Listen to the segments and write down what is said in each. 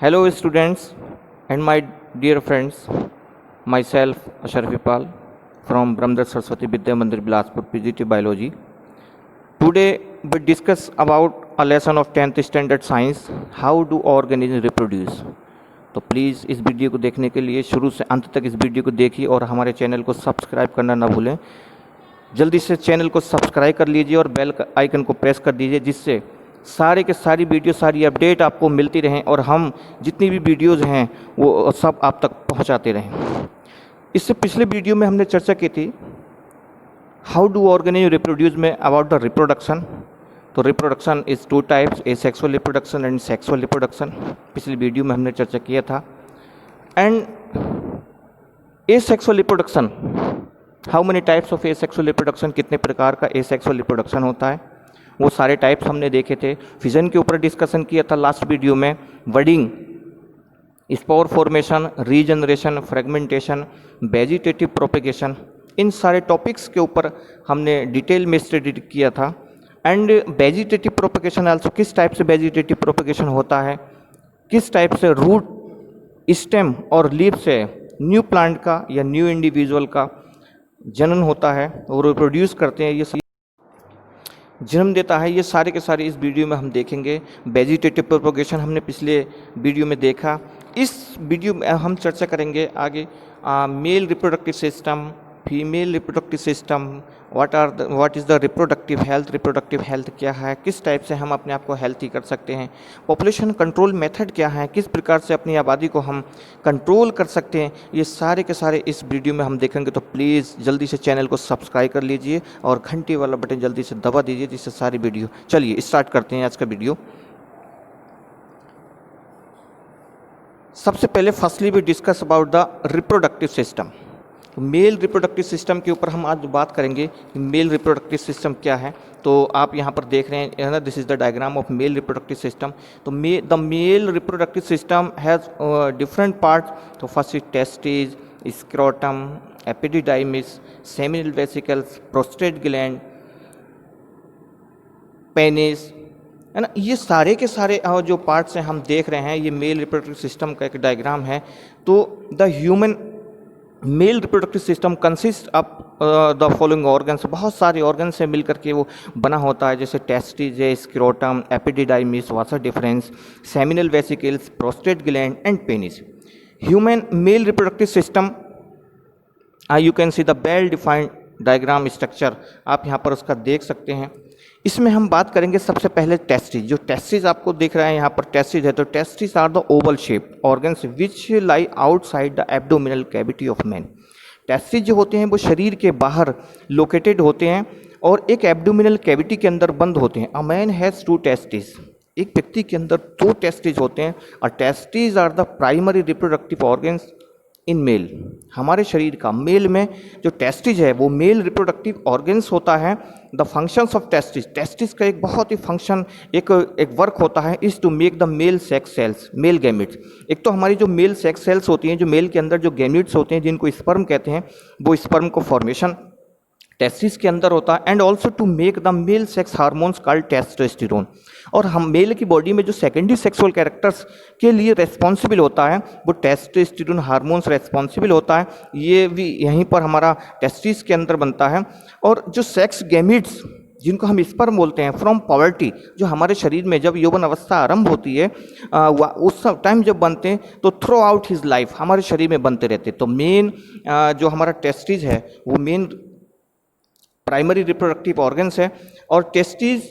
Hello, students, and my dear friends. Myself, Ashraf Ipal from Brahmdar Saraswati Vidya Mandir, Bilaspur, PGT Biology. Today, we discuss about a lesson of 10th Standard Science. How do organisms reproduce? तो please इस video को देखने के लिए शुरू से अंत तक इस वीडियो को देखिए और हमारे चैनल को सब्सक्राइब करना ना भूलें। जल्दी से चैनल को सब्सक्राइब कर लीजिए और बेल आइकन को प्रेस कर दीजिए, जिससे सारे के सारी वीडियो, सारी अपडेट आपको मिलती रहें और हम जितनी भी वीडियोज़ हैं वो सब आप तक पहुंचाते रहें। इससे पिछले वीडियो में हमने चर्चा की थी हाउ डू ऑर्गेनिज्म रिप्रोड्यूस में अबाउट द रिप्रोडक्शन। तो reproduction is two types, asexual reproduction and sexual reproduction. पिछली वीडियो में हमने चर्चा किया था। And asexual reproduction, how many types of asexual reproduction, कितने प्रकार का एसेक्सुअल रिप्रोडक्शन होता है, वो सारे टाइप्स हमने देखे थे। फिजन के ऊपर डिस्कशन किया था लास्ट वीडियो में। Budding, spore formation, regeneration, fragmentation, vegetative propagation, इन सारे टॉपिक्स के ऊपर हमने डिटेल में स्टडी किया था। एंड वेजिटेटिव प्रोपेगेशन आल्सो, किस टाइप से वेजिटेटिव प्रोपेगेशन होता है, किस टाइप से रूट, स्टेम और लीफ से न्यू प्लांट का या न्यू इंडिविजुअल का जनन होता है और रिप्रोड्यूस करते हैं, ये जन्म देता है। ये सारे के सारे इस वीडियो में हम देखेंगे। वेजिटेटिव प्रोपेगेशन हमने पिछले वीडियो में देखा। इस वीडियो में हम चर्चा करेंगे आगे mail reproductive system, female reproductive system, what is the reproductive health क्या है, किस टाइप से हम अपने आप को हेल्थी कर सकते हैं, पॉपुलेशन कंट्रोल मेथड क्या है, किस प्रकार से अपनी आबादी को हम कंट्रोल कर सकते हैं, ये सारे के सारे इस वीडियो में हम देखेंगे। तो प्लीज़ जल्दी से चैनल को सब्सक्राइब कर लीजिए और घंटी वाला बटन जल्दी से दबा दीजिए, जिससे सारी वीडियो। चलिए स्टार्ट करते हैं आज का वीडियो। सबसे पहले firstly we discuss about the reproductive system. Male reproductive system के ऊपर हम आज बात करेंगे कि मेल रिप्रोडक्टिव सिस्टम क्या है। तो आप यहाँ पर देख रहे हैं ना, this is the diagram of male reproductive system. तो the male reproductive system has different parts. तो first is testis, scrotum, epididymis, seminal vesicles, prostate gland, penis, है ना। ये सारे के सारे जो पार्ट्स हैं हम देख रहे हैं, ये मेल रिप्रोडक्टिव सिस्टम का एक डायग्राम है। तो the human male reproductive system consist of the following organs, बहुत सारे ऑर्गन से मिलकर के वो बना होता है, जैसे टेस्टिस है, scrotum, epididymis, Vasa difference, seminal vesicles, prostate gland and penis. Human male reproductive system, you can see the well defined diagram structure, आप यहाँ पर उसका देख सकते हैं। इसमें हम बात करेंगे सबसे पहले टेस्टिस। जो टेस्टिस आपको दिख रहा है यहाँ पर टेस्टिस है, तो testis are the oval shape organs which lie outside the abdominal cavity of man. Testis जो होते हैं वो शरीर के बाहर लोकेटेड होते हैं और एक एब्डोमिनल कैविटी के अंदर बंद होते हैं। A man has two testis, एक व्यक्ति के अंदर दो टेस्टिस होते हैं। और testis are the primary reproductive organs in male. हमारे शरीर का मेल में जो टेस्टिस है वो मेल रिप्रोडक्टिव ऑर्गन्स होता है। The functions of testis, testis का एक बहुत ही फंक्शन, एक वर्क होता है, is to make the male sex cells, male gametes. एक तो हमारी जो मेल सेक्स सेल्स होती हैं, जो मेल के अंदर जो गैमिट्स होते हैं जिनको स्पर्म कहते हैं, वो स्पर्म को फॉर्मेशन टेस्टिस के अंदर होता है। And also to make the male sex hormones called testosterone. और हम मेल की बॉडी में जो सेकेंडरी सेक्सुअल कैरेक्टर्स के लिए रेस्पॉन्सिबल होता है वो टेस्टोस्टेरोन हार्मोन्स रेस्पॉन्सिबल होता है। ये भी यहीं पर हमारा टेस्टिस के अंदर बनता है। और जो सेक्स गैमिट्स जिनको हम स्पर्म बोलते हैं, फ्रॉम पॉवर्टी, जो हमारे शरीर में जब यौवन अवस्था आरंभ होती है उस टाइम जब बनते हैं तो थ्रू आउट हिज लाइफ हमारे शरीर में बनते रहते हैं। तो मेन जो हमारा टेस्टिस है वो मेन प्राइमरी रिप्रोडक्टिव ऑर्गन्स है। और टेस्टिस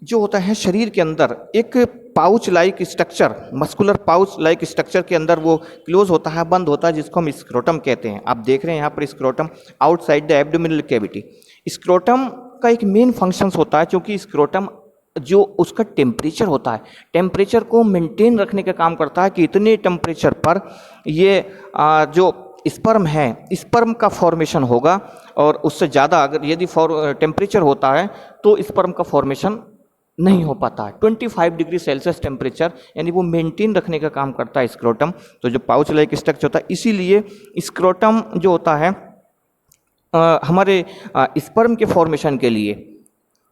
जो होता है शरीर के अंदर एक pouch like structure, muscular pouch like structure के अंदर वो क्लोज होता है, बंद होता है, जिसको हम स्क्रोटम कहते हैं। आप देख रहे हैं यहाँ पर scrotum outside the abdominal cavity. Scrotum का एक मेन फंक्शंस होता है, क्योंकि स्क्रोटम जो उसका टेम्परेचर होता है, टेम्परेचर को मेंटेन रखने का काम करता है कि इतने टेम्परेचर पर ये जो स्पर्म है, स्पर्म का फॉर्मेशन होगा। और उससे ज़्यादा अगर यदि टेम्परेचर होता है तो स्पर्म का फॉर्मेशन नहीं हो पाता है। 25 डिग्री सेल्सियस टेम्परेचर, यानी वो मेंटेन रखने का काम करता है स्क्रोटम। तो जो पाउच लाइक स्ट्रक्चर होता है, इसीलिए स्क्रोटम जो होता है हमारे स्पर्म के फॉर्मेशन के लिए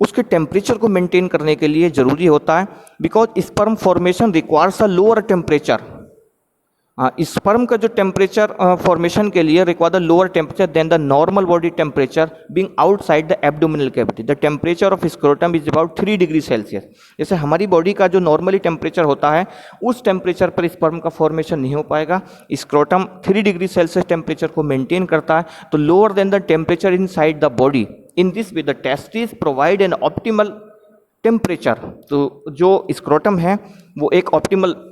उसके टेम्परेचर को मेंटेन करने के लिए ज़रूरी होता है, because sperm formation requires a lower temperature. Sperm का जो टेम्परेचर फॉर्मेशन के लिए require the lower temperature than the normal body temperature being outside the abdominal cavity. The temperature of scrotum is about 3 degree Celsius. जैसे हमारी body का जो normally temperature होता है उस टेम्परेचर पर स्पर्म का फॉर्मेशन नहीं हो पाएगा। स्क्रोटम 3 डिग्री सेल्सियस टेम्परेचर को मेंटेन करता है, तो lower than the temperature in side the body. In this way the testis provide an optimal temperature. तो जो स्क्रोटम है वो एक ऑप्टिमल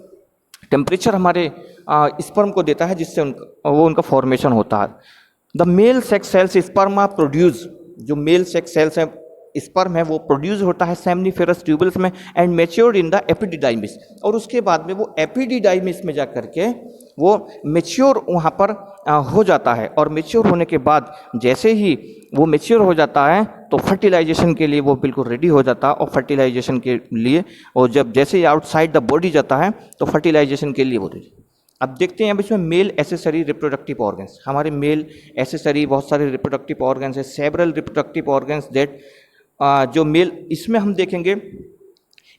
टेम्परेचर हमारे स्पर्म को देता है, जिससे उनका फॉर्मेशन होता है। The male sex cells sperm are produce. जो मेल सेक्स सेल्स हैं स्पर्म है वो प्रोड्यूस होता है सेमनीफेरस ट्यूबल्स में and matured in the epididymis. और उसके बाद में वो एपिडिडाइमिस में जा करके वो मैच्योर वहाँ पर हो जाता है। और मैच्योर होने के बाद जैसे ही वो मैच्योर हो जाता है तो फर्टिलाइजेशन के लिए वो बिल्कुल रेडी हो जाता है। और फर्टिलाइजेशन के लिए और जब जैसे ही आउटसाइड द बॉडी जाता है तो फर्टिलाइजेशन के लिए वो रेडी। अब देखते हैं अब इसमें मेल एसेसरी रिप्रोडक्टिव ऑर्गन्स। हमारे मेल एसेसरी बहुत सारे रिप्रोडक्टिव ऑर्गन्स है, सेवरल रिप्रोडक्टिव ऑर्गन्स दैट जो मेल, इसमें हम देखेंगे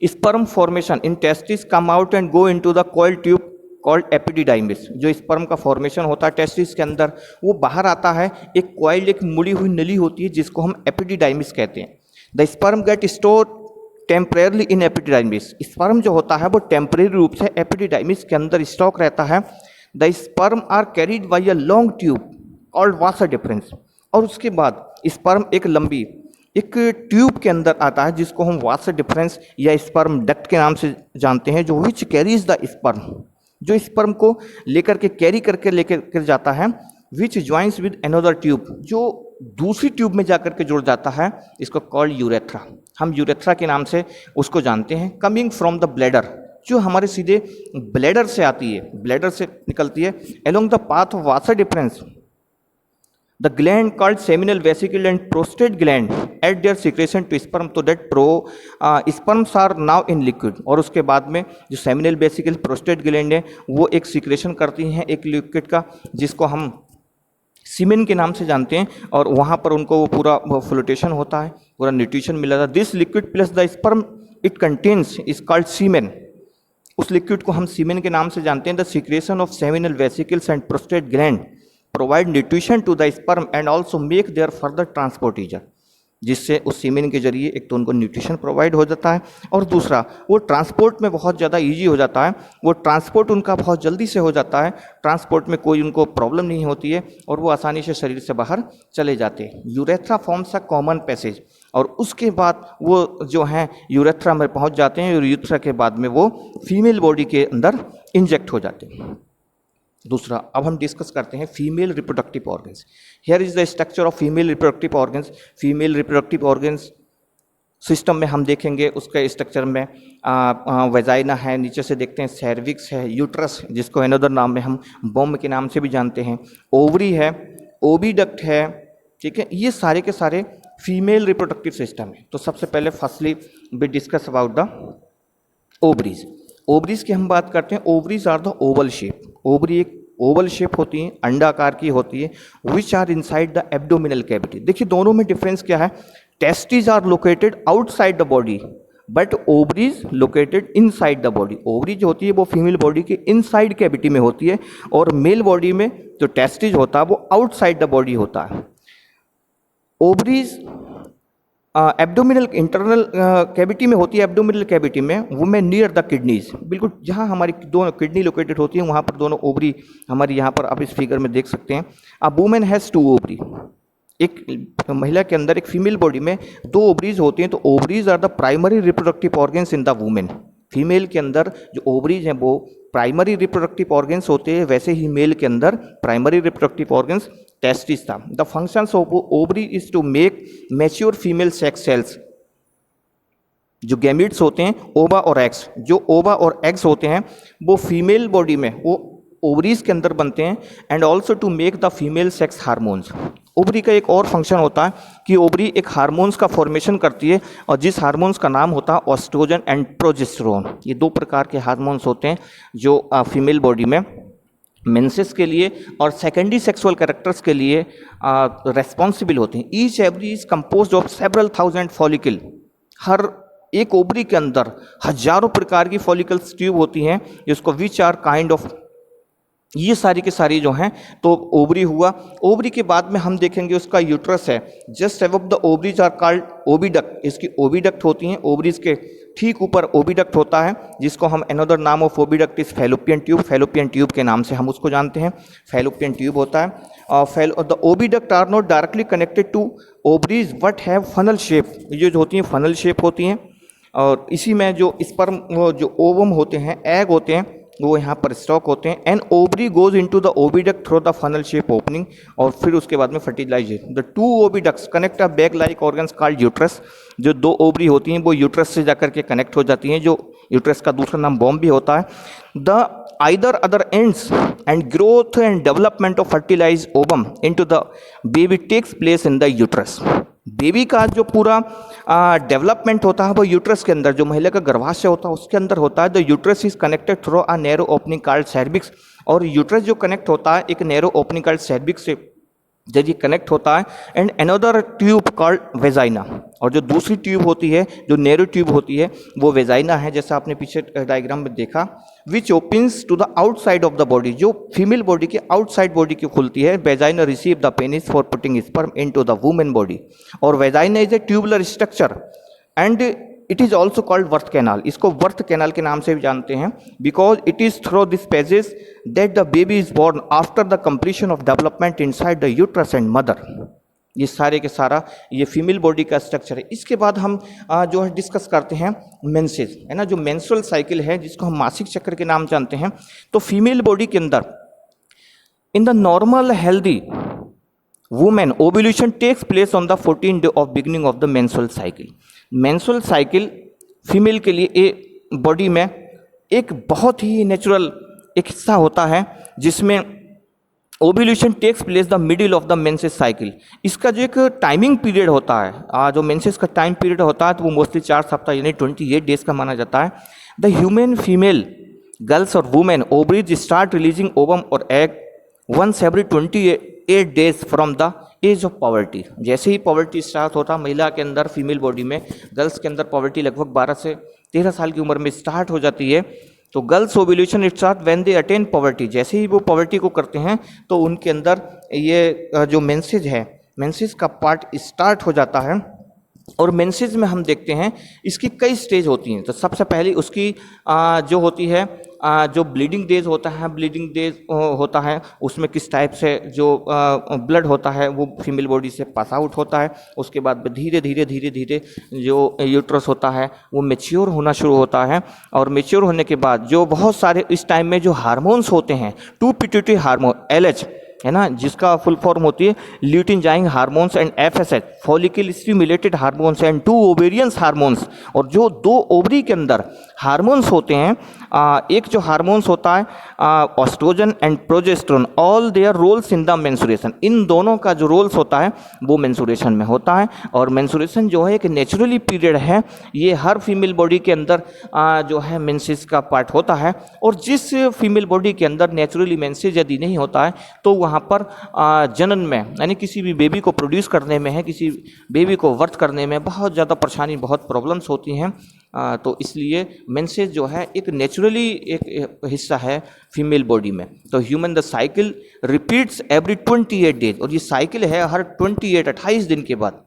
sperm formation in testis come out and go into the coil tube called epididymis. जो स्पर्म का फॉर्मेशन होता है टेस्टिस के अंदर वो बाहर आता है, एक कॉइल, एक मुड़ी हुई नली होती है जिसको हम एपिडिडाइमिस कहते हैं। The sperm get store temporarily in epididymis. Sperm जो होता है वो टेम्परेरी रूप से एपिडिडाइमिस के अंदर स्टॉक रहता है। The sperm are carried by a long tube called vasa deferens. और उसके बाद स्पर्म एक लंबी एक ट्यूब के अंदर आता है जिसको हम वासा डिफरेंस या स्पर्म डक्ट के नाम से जानते हैं, जो विच कैरीज द स्पर्म, जो स्पर्म को लेकर के कैरी करके लेकर जाता है, विच ज्वाइंस विद अनदर ट्यूब, जो दूसरी ट्यूब में जाकर के जुड़ जाता है, इसको कॉल्ड यूरेथ्रा। हम यूरेथ्रा के नाम से उसको जानते हैं। कमिंग फ्रॉम द ब्लैडर, जो हमारे सीधे ब्लैडर से आती है, ब्लैडर से निकलती है। Along the path of vasa deferens the gland called seminal vesicle and prostate gland add their secretion to sperm तो that sperms are now in liquid. और उसके बाद में जो सेमिनल वेसिकल प्रोस्टेट ग्लैंड है वो एक सिक्रेशन करती हैं एक लिक्विड का, जिसको हम सीमेन के नाम से जानते हैं। और वहाँ पर उनको वो पूरा फ्लोटेशन होता है, पूरा न्यूट्रिशन मिला था। This liquid plus the sperm it contains is called semen. उस लिक्विड को हम सीमेन के नाम से जानते हैं। The secretion of seminal vesicles and prostate gland provide nutrition to the sperm and also make their further transport easier. जिससे उस सीमेन के जरिए एक तो उनको न्यूट्रिशन प्रोवाइड हो जाता है और दूसरा वो ट्रांसपोर्ट में बहुत ज़्यादा इजी हो जाता है। वो ट्रांसपोर्ट उनका बहुत जल्दी से हो जाता है, ट्रांसपोर्ट में कोई उनको प्रॉब्लम नहीं होती है और वो आसानी से शरीर से बाहर चले जाते हैं। Urethra forms a common passage. और उसके बाद वो जो हैं यूरेथ्रा में पहुंच जाते हैं और यूरेथ्रा के बाद में वो फीमेल बॉडी के अंदर इंजेक्ट हो जाते हैं। दूसरा, अब हम डिस्कस करते हैं female reproductive organs. Here is the structure of female reproductive organs. Female reproductive organs system में हम देखेंगे उसके स्ट्रक्चर में वेजाइना है, नीचे से देखते हैं सर्विक्स है, यूट्रस जिसको अनदर नाम में हम बॉम्ब के नाम से भी जानते हैं, ओवरी है, ओविडक्ट है, ठीक है। ये सारे के सारे फीमेल रिप्रोडक्टिव सिस्टम है। तो सबसे पहले firstly we discuss about the ovaries. Ovaries की हम बात करते हैं। Ovaries are the oval shape. Ovary एक ओवल शेप होती है, अंडाकार की होती है, which are inside the abdominal cavity. देखिए दोनों में डिफरेंस क्या है। Testis are located outside the body but ovaries located inside the body. Ovary जो होती है वो फीमेल बॉडी के इनसाइड कैविटी में होती है और मेल बॉडी में जो टेस्टिस होता है वो आउटसाइड द बॉडी होता है। ओवरीज एब्डोमिनल इंटरनल कैविटी में होती है, एब्डोमिनल कैविटी में वो में नियर द किडनीज, बिल्कुल जहाँ हमारी दोनों किडनी लोकेटेड होती है वहाँ पर दोनों ओवरी हमारी यहाँ पर आप इस फिगर में देख सकते हैं। A women has 2 ovary. एक महिला के अंदर एक फीमेल बॉडी में 2 ओवरीज होती हैं। तो ovaries are the primary reproductive organs in the women. Female के अंदर जो ओवरीज हैं वो प्राइमरी रिप्रोडक्टिव ऑर्गन्स होते हैं, वैसे ही मेल के अंदर प्राइमरी रिप्रोडक्टिव ऑर्गन्स टेस्टिस था। The functions of ovary is to make mature female sex cells. जो गैमीट्स होते हैं ओवा और एग्स, जो ओवा और एग्स होते हैं वो फीमेल बॉडी में वो ओवरीज के अंदर बनते हैं and also to make the female sex hormones. Ovary का एक और फंक्शन होता है कि ओवरी एक हार्मोन्स का फॉर्मेशन करती है और जिस हार्मोन्स का नाम होता है एस्ट्रोजन एंड प्रोजेस्टेरोन। ये 2 प्रकार के हार्मोन्स होते हैं जो फीमेल बॉडी में मेंसेस के लिए और सेकेंडरी सेक्सुअल कैरेक्टर्स के लिए रेस्पॉन्सिबल होते हैं। Each ovary is composed of several thousand follicle हर एक ओवरी के अंदर हजारों प्रकार की फॉलिकल्स ट्यूब होती हैं, जिसको विच आर काइंड ऑफ, ये सारी की सारी जो हैं तो ओवरी हुआ। ओवरी के बाद में हम देखेंगे उसका यूट्रस है। Just above the ovaries are called oviduct, इसकी ओविडक्ट होती हैं। ओवरीज के ठीक ऊपर ओविडक्ट होता है, जिसको हम अनदर नाम of oviduct is fallopian tube, fallopian tube के नाम से हम उसको जानते हैं, फैलोपियन ट्यूब होता है। The oviduct are not directly connected to ovaries but have funnel shape, ये जो होती हैं फनल शेप होती हैं। और इसी में जो स्पर्म, वो जो ओवम होते हैं, एग होते हैं, वो यहाँ पर स्टॉक होते हैं। And ovary goes into the oviduct through the funnel shape opening, और फिर उसके बाद में fertilization. The two oviducts connect a bag like organs called uterus, जो दो ओवरी होती हैं वो यूट्रस से जाकर के कनेक्ट हो जाती हैं, जो यूट्रस का दूसरा नाम बॉम्ब भी होता है। The either other ends and growth and development of fertilized ovum into the baby takes place in the uterus। Baby का जो पूरा डेवलपमेंट होता है वो यूट्रस के अंदर, जो महिला का गर्भाशय होता है उसके अंदर होता है। The uterus is connected through a narrow opening called cervix, और यूट्रस जो कनेक्ट होता है एक नैरो ओपनिंग कॉल्ड सर्विक्स से जब ये कनेक्ट होता है। And another tube called vagina, और जो दूसरी ट्यूब होती है जो नैरो ट्यूब होती है वो वेजाइना है, जैसा आपने पीछे डायग्राम में देखा। Which opens to the outside of the body, जो फीमेल बॉडी के आउटसाइड बॉडी की खुलती है। Vagina receive the penis for putting sperm into the women body, और vagina is a tubular structure and it is also called birth canal, इसको birth canal के नाम से भी जानते हैं, because it is through this passage that the baby is born after the completion of development inside the uterus and mother. ये सारे के सारा ये फीमेल बॉडी का स्ट्रक्चर है। इसके बाद हम जो है डिस्कस करते हैं मेंसेस, है ना, जो मेंस्ट्रुअल साइकिल है जिसको हम मासिक चक्र के नाम जानते हैं। तो फीमेल बॉडी के अंदर in the normal healthy women ovulation takes place on the 14th day of beginning of the menstrual cycle. Menstrual cycle female के लिए बॉडी में एक बहुत ही नेचुरल एक हिस्सा होता है, जिसमें ovulation takes place the middle of the menses cycle. इसका जो एक टाइमिंग पीरियड होता है, जो मेंसेस का टाइम पीरियड होता है, तो वो मोस्टली 4 सप्ताह यानी 28 डेज का माना जाता है। द ह्यूमन फीमेल गर्ल्स और women ovaries start releasing ovum और egg once every 28 days from the age of puberty. जैसे ही पॉवर्टी स्टार्ट होता महिला के अंदर, फीमेल बॉडी में, गर्ल्स के अंदर पॉवर्टी लगभग 12 से 13 साल की उम्र में स्टार्ट हो जाती है। तो girls ovulation it start when they attain poverty, जैसे ही वो पॉवर्टी को करते हैं तो उनके अंदर ये जो मेंसेज है, मेंसेज का पार्ट स्टार्ट हो जाता है। और मेंसेज में हम देखते हैं इसकी कई स्टेज होती हैं। तो सबसे पहले उसकी जो होती है जो ब्लीडिंग डेज होता है, ब्लीडिंग डेज होता है उसमें किस टाइप से जो ब्लड होता है वो फीमेल बॉडी से पास आउट होता है। उसके बाद धीरे धीरे धीरे धीरे जो यूट्रस होता है वो मैच्योर होना शुरू होता है, और मैच्योर होने के बाद जो बहुत सारे इस टाइम में जो हार्मोन्स होते हैं, 2 पिट्यूटरी हार्मोन LH है ना, जिसका फुल फॉर्म होती है luteinizing hormones and FSH follicle stimulated hormones and 2 ovarian hormones. और जो 2 ओवरी के अंदर हार्मोन्स होते हैं, एक जो हार्मोन्स होता है oestrogen and progesterone, all their roles in the menstruation. इन दोनों का जो रोल्स होता है वो मेंस्ट्रुएशन में होता है। और मेंस्ट्रुएशन जो है एक नेचुरली पीरियड है, ये हर फीमेल बॉडी के अंदर जो है मेंसेस का पार्ट होता है। और जिस फीमेल बॉडी के अंदर नेचुरली मेंसेस यदि नहीं होता है तो वहाँ पर जनन में यानी किसी भी बेबी को प्रोड्यूस करने में है, किसी बेबी को वर्थ करने में बहुत ज़्यादा परेशानी, बहुत प्रॉब्लम्स होती हैं। तो इसलिए मेंसेस जो है एक नेचुरली एक हिस्सा है फीमेल बॉडी में। तो human the cycle repeats every 28 days, और ये साइकिल है हर 28 दिन के बाद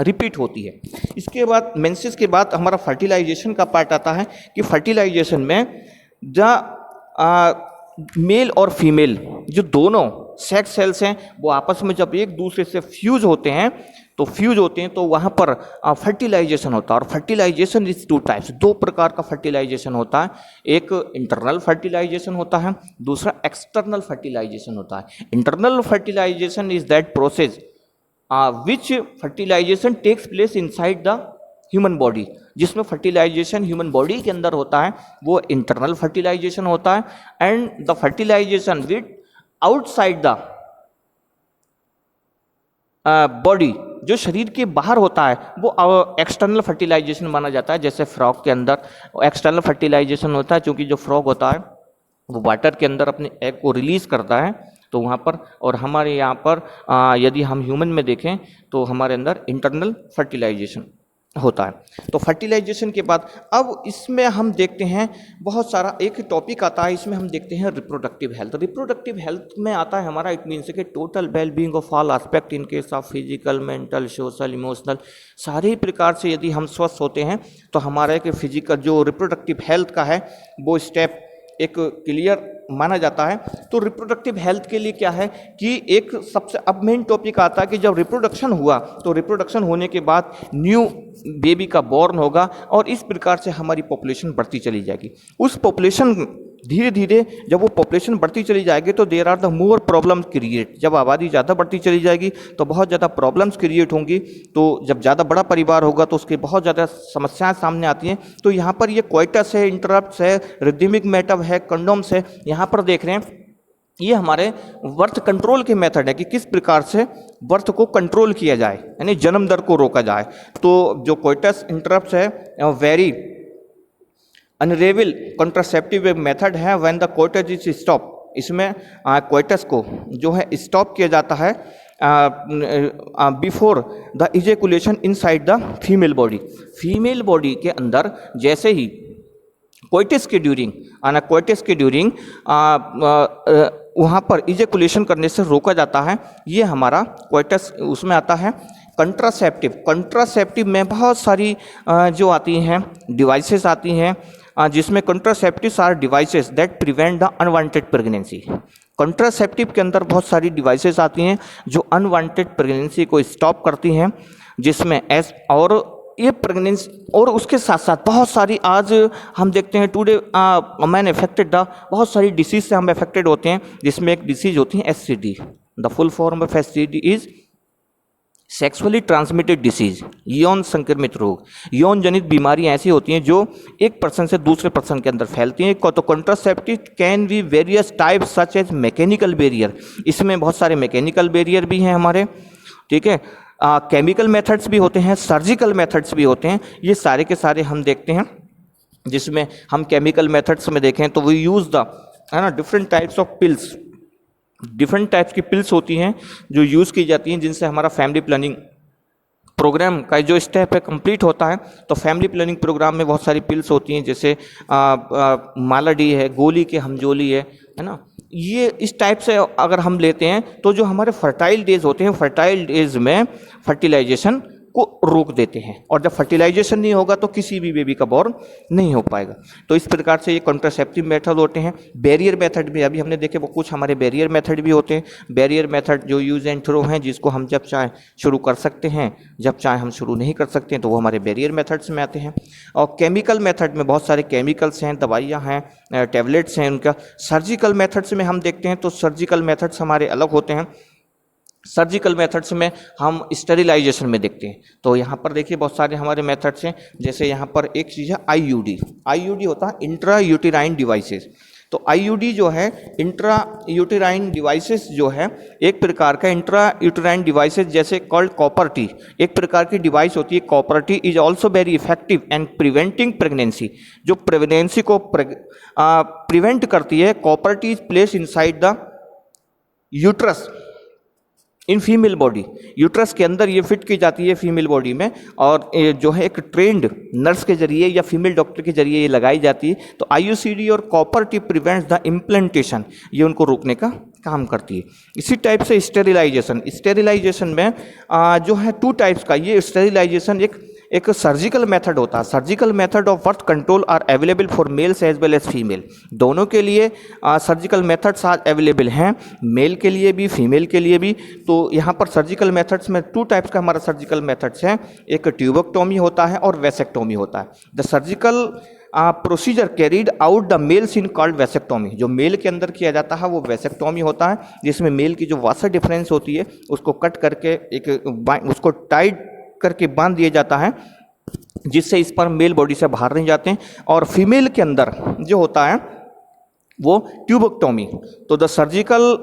रिपीट होती है। इसके बाद मेंसेस के बाद हमारा फर्टिलाइजेशन का पार्ट आता है कि फर्टिलाइजेशन में द मेल और फीमेल जो दोनों सेक्स सेल्स हैं वो आपस में जब एक दूसरे से फ्यूज होते हैं तो वहाँ पर फर्टिलाइजेशन होता है। और फर्टिलाइजेशन इज 2 टाइप्स, 2 प्रकार का फर्टिलाइजेशन होता है। एक इंटरनल फर्टिलाइजेशन होता है, दूसरा एक्सटर्नल फर्टिलाइजेशन होता है। Internal fertilization is that process which fertilization takes place inside the human body. जिसमें फर्टिलाइजेशन ह्यूमन बॉडी के अंदर होता है वो इंटरनल फर्टिलाइजेशन होता है। And the fertilization with outside the body, जो शरीर के बाहर होता है वो एक्सटर्नल फर्टिलाइजेशन माना जाता है। जैसे फ्रॉग के अंदर एक्सटर्नल फर्टिलाइजेशन होता है, क्योंकि जो फ्रॉग होता है वो वाटर के अंदर अपने एग को रिलीज करता है, तो वहाँ पर। और हमारे यहाँ पर यदि हम ह्यूमन में देखें तो हमारे अंदर इंटरनल फर्टिलाइजेशन होता है। तो फर्टिलाइजेशन के बाद अब इसमें हम देखते हैं बहुत सारा एक टॉपिक आता है, इसमें हम देखते हैं रिप्रोडक्टिव हेल्थ। रिप्रोडक्टिव हेल्थ में आता है हमारा, इट मीन्स कि total well being of all aspect in case of physical, mental, social, emotional, सारे प्रकार से यदि हम स्वस्थ होते हैं तो हमारे के फिजिकल जो रिप्रोडक्टिव हेल्थ का है वो स्टेप एक क्लियर माना जाता है। तो रिप्रोडक्टिव हेल्थ के लिए क्या है कि एक सबसे अब मेन टॉपिक आता है कि जब रिप्रोडक्शन हुआ तो रिप्रोडक्शन होने के बाद न्यू बेबी का बॉर्न होगा और इस प्रकार से हमारी पॉपुलेशन बढ़ती चली जाएगी। उस पॉपुलेशन धीरे धीरे जब वो पॉपुलेशन बढ़ती चली जाएगी तो there are the more problems create. जब आबादी ज़्यादा बढ़ती चली जाएगी तो बहुत ज़्यादा प्रॉब्लम्स क्रिएट होंगी। तो जब ज़्यादा बड़ा परिवार होगा तो उसके बहुत ज़्यादा समस्याएं सामने आती हैं। तो यहाँ पर ये कोइटस है, इंटरप्ट्स है, रिदमिक मेटअप है, कंडोम्स है, यहाँ पर देख रहे हैं ये हमारे बर्थ कंट्रोल के मेथड है कि किस प्रकार से बर्थ को कंट्रोल किया जाए, यानी जन्म दर को रोका जाए। तो जो कोइटस इंटरप्ट्स है वेरी अनरेबल कॉन्ट्रासेप्टिव मेथड है when the coitus is stop. इसमें कोइटस को जो है स्टॉप किया जाता है before the ejaculation inside the female body. Female body के अंदर जैसे ही कोइटस के ड्यूरिंग वहाँ पर इजेकुलेशन करने से रोका जाता है, ये हमारा कोइटस उसमें आता है। कंट्रासेप्टिव में बहुत सारी जो आती हैं डिवाइसेस आती हैं जिसमें contraceptives are devices that prevent the unwanted pregnancy. Contraceptive के अंदर बहुत सारी डिवाइसेस आती हैं जो अनवांटेड प्रेगनेंसी को स्टॉप करती हैं, जिसमें और ये प्रेगनेंसी और उसके साथ साथ बहुत सारी आज हम देखते हैं टुडे मैन अफेक्टेड द बहुत सारी डिसीज से हम अफेक्टेड होते हैं, जिसमें एक डिसीज होती है SCD. The full form of SCD is sexually transmitted disease, यौन संक्रमित रोग। यौन जनित बीमारियां ऐसी होती हैं जो एक पर्सन से दूसरे पर्सन के अंदर फैलती हैं। तो contraceptive can be various types such as mechanical barrier, इसमें बहुत सारे मैकेनिकल बैरियर भी हैं हमारे, ठीक है। केमिकल मेथड्स भी होते हैं, सर्जिकल मेथड्स भी होते हैं, ये सारे के सारे हम देखते हैं। जिसमें हम केमिकल मेथड्स में देखें तो वी यूज़ द है ना different types of pills, different types की पिल्स होती हैं जो यूज़ की जाती हैं, जिनसे हमारा फैमिली प्लानिंग प्रोग्राम का जो स्टेप है कंप्लीट होता है। तो फैमिली प्लानिंग प्रोग्राम में बहुत सारी पिल्स होती हैं, जैसे मालाडी है, गोली के हमजोली है ना। ये इस टाइप से अगर हम लेते हैं तो जो हमारे फर्टाइल डेज होते हैं, फर्टाइल डेज में फर्टिलाइजेशन को रोक देते हैं, और जब फर्टिलाइजेशन नहीं होगा तो किसी भी बेबी का बॉर्न नहीं हो पाएगा। तो इस प्रकार से ये कॉन्ट्रासेप्टिव मेथड होते हैं। बैरियर मेथड भी अभी हमने देखे, वो कुछ हमारे बैरियर मेथड भी होते हैं। बैरियर मेथड जो यूज एंड थ्रो हैं, जिसको हम जब चाहे शुरू कर सकते हैं, जब चाहे हम शुरू नहीं कर सकते हैं, तो वो हमारे बैरियर मेथड्स में आते हैं। और केमिकल मेथड में बहुत सारे केमिकल्स हैं, दवाइयाँ हैं, टैबलेट्स हैं उनका। सर्जिकल मेथड्स में हम देखते हैं तो सर्जिकल मेथड्स हमारे अलग होते हैं। सर्जिकल मेथड्स में हम स्टेरिलाइजेशन में देखते हैं। तो यहाँ पर देखिए बहुत सारे हमारे मेथड्स हैं, जैसे यहाँ पर एक चीज़ है आईयूडी। आईयूडी होता है इंट्रा यूटेराइन डिवाइसेस। तो आईयूडी जो है इंट्रा यूटेराइन डिवाइसेस जो है एक प्रकार का इंट्रा यूटेराइन डिवाइसेस जैसे कॉल्ड कॉपर टी, एक प्रकार की डिवाइस होती है। Copper T is also very effective and preventing pregnancy, जो प्रेगनेंसी को प्रिवेंट करती है। Copper T is place inside the uterus in female body. Uterus के अंदर ये फिट की जाती है फीमेल बॉडी में, और जो है एक ट्रेंड नर्स के जरिए या फीमेल डॉक्टर के जरिए ये लगाई जाती है। तो आईयूसीडी और copper T prevents the implantation, ये उनको रोकने का काम करती है। इसी टाइप से स्टेरिलाइजेशन में जो है टू टाइप्स का ये स्टेरिलाइजेशन एक सर्जिकल मेथड होता है। Surgical method of birth control are available for males as well as female. दोनों के लिए सर्जिकल मेथड्स आज अवेलेबल हैं, मेल के लिए भी फीमेल के लिए भी। तो यहाँ पर सर्जिकल मेथड्स में टू टाइप्स का हमारा सर्जिकल मेथड्स हैं, एक ट्यूबेक्टोमी होता है और वेसेक्टोमी होता है। The surgical procedure carried out the males in called vasectomy. जो मेल के अंदर किया जाता है वो वेसेक्टोमी होता है, जिसमें मेल की जो वासा डिफरेंस होती है उसको कट करके उसको टाइट करके बांध दिया जाता है, जिससे इस पर मेल बॉडी से बाहर नहीं जाते हैं। और फीमेल के अंदर जो होता है वो ट्यूबेक्टोमी। तो the surgical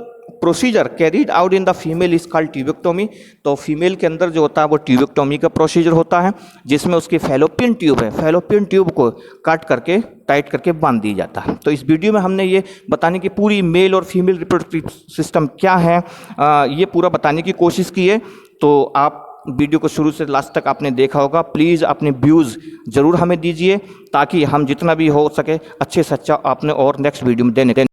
procedure carried out in the female is called tubectomy. तो फीमेल के अंदर जो होता है वो ट्यूबेक्टोमी का प्रोसीजर होता है, जिसमें उसकी फैलोपियन ट्यूब है, फैलोपियन ट्यूब को काट करके टाइट करके बांध दिया जाता है। तो इस वीडियो में हमने ये बताने की पूरी मेल और फीमेल रिप्रोडक्टिव सिस्टम क्या है ये पूरा बताने की कोशिश की है। तो आप वीडियो को शुरू से लास्ट तक आपने देखा होगा। प्लीज़ अपने व्यूज़ ज़रूर हमें दीजिए ताकि हम जितना भी हो सके अच्छे से अच्छा आपने और नेक्स्ट वीडियो में देने